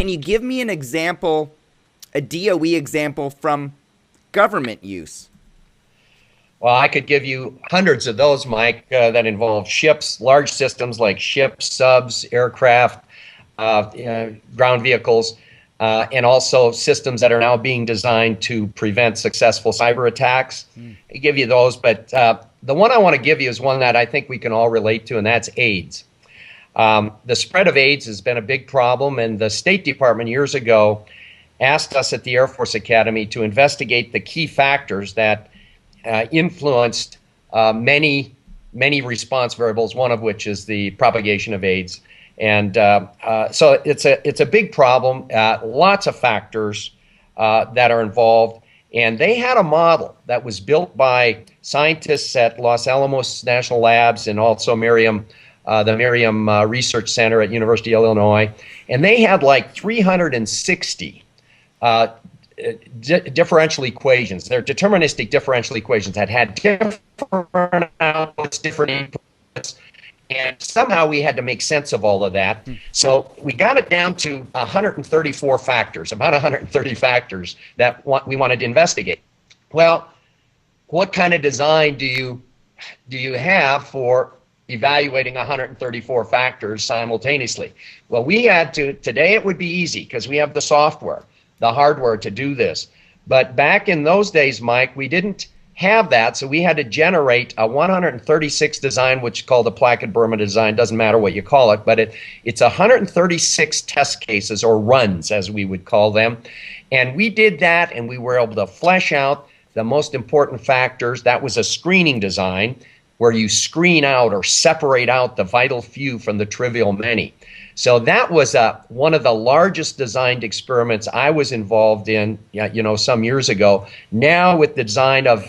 can you give me an example, a DOE example from government use? Well, I could give you hundreds of those, Mike, that involve ships, large systems like ships, subs, aircraft, ground vehicles, and also systems that are now being designed to prevent successful cyber attacks. I give you those, but the one I want to give you is one that I think we can all relate to, and that's AIDS. The spread of AIDS has been a big problem, and the State Department years ago asked us at the Air Force Academy to investigate the key factors that influenced many response variables, one of which is the propagation of AIDS. And so it's a big problem, lots of factors that are involved. And they had a model that was built by scientists at Los Alamos National Labs and also the Miriam Research Center at University of Illinois. And they had like 360 differential equations. They're deterministic differential equations that had different outputs, different inputs, and somehow we had to make sense of all of that. So we got it down to 134 factors, about 130 factors that we wanted to investigate. Well, what kind of design do you have for evaluating 134 factors simultaneously? Well, we had to, today it would be easy because we have the software, the hardware to do this. But back in those days, Mike, we didn't have that, so we had to generate a 136 design, which is called the Plackett-Burman design. Doesn't matter what you call it, but it's 136 test cases, or runs as we would call them. And we did that, and we were able to flesh out the most important factors. That was a screening design where you screen out or separate out the vital few from the trivial many. So that was one of the largest designed experiments I was involved in, some years ago. Now, with the design of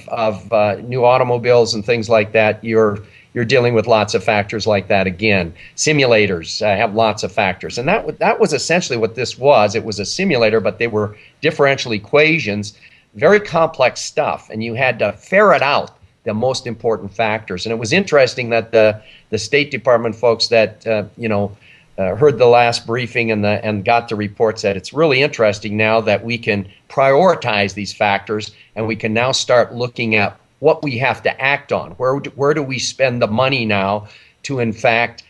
new automobiles and things like that, you're dealing with lots of factors like that again. Simulators have lots of factors, and that was essentially what this was. It was a simulator, but they were differential equations, very complex stuff, and you had to ferret out the most important factors. And it was interesting that the State Department folks that heard the last briefing and got the report said it's really interesting now that we can prioritize these factors, and we can now start looking at what we have to act on. Where do we spend the money now to, in fact,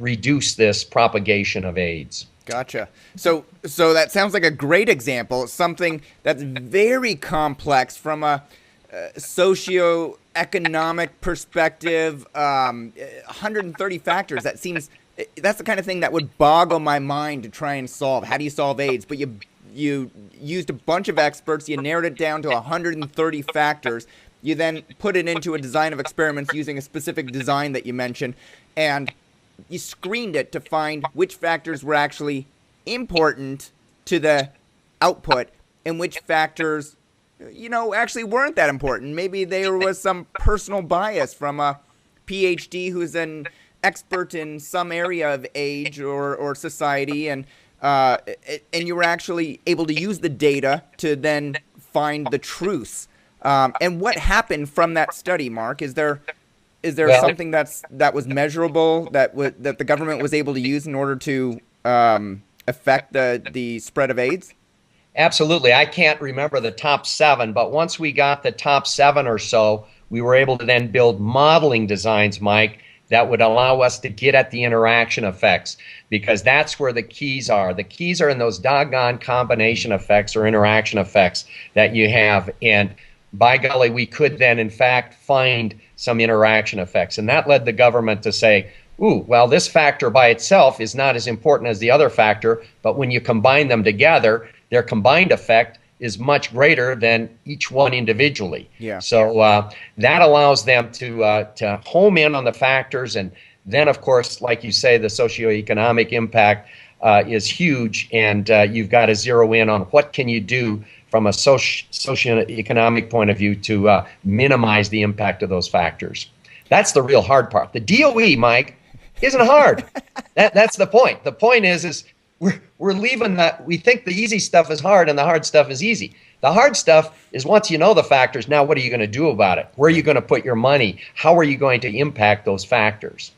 reduce this propagation of AIDS? Gotcha. So that sounds like a great example. Something that's very complex from a socioeconomic perspective. 130 factors. That's the kind of thing that would boggle my mind to try and solve. How do you solve AIDS? But you used a bunch of experts. You narrowed it down to 130 factors. You then put it into a design of experiments using a specific design that you mentioned, and you screened it to find which factors were actually important to the output and which factors, actually weren't that important. Maybe there was some personal bias from a PhD who's an expert in some area of age or society, and you were actually able to use the data to then find the truths. And what happened from that study, Mark? Is there something that was measurable that the government was able to use in order to affect the spread of AIDS? Absolutely. I can't remember the top 7, but once we got the top 7 or so, we were able to then build modeling designs, Mike, that would allow us to get at the interaction effects, because that's where the keys are. The keys are in those doggone combination effects or interaction effects that you have. And by golly, we could then, in fact, find some interaction effects. And that led the government to say, ooh, well, this factor by itself is not as important as the other factor, but when you combine them together, their combined effect is much greater than each one individually. Yeah. So that allows them to home in on the factors, and then, of course, like you say, the socioeconomic impact is huge, and you've got to zero in on what can you do from a socioeconomic point of view to minimize the impact of those factors. That's the real hard part. The DOE, Mike, isn't hard. That's the point. The point is we're leaving that. We think the easy stuff is hard and the hard stuff is easy. The hard stuff is once you know the factors, now what are you going to do about it? Where are you going to put your money? How are you going to impact those factors?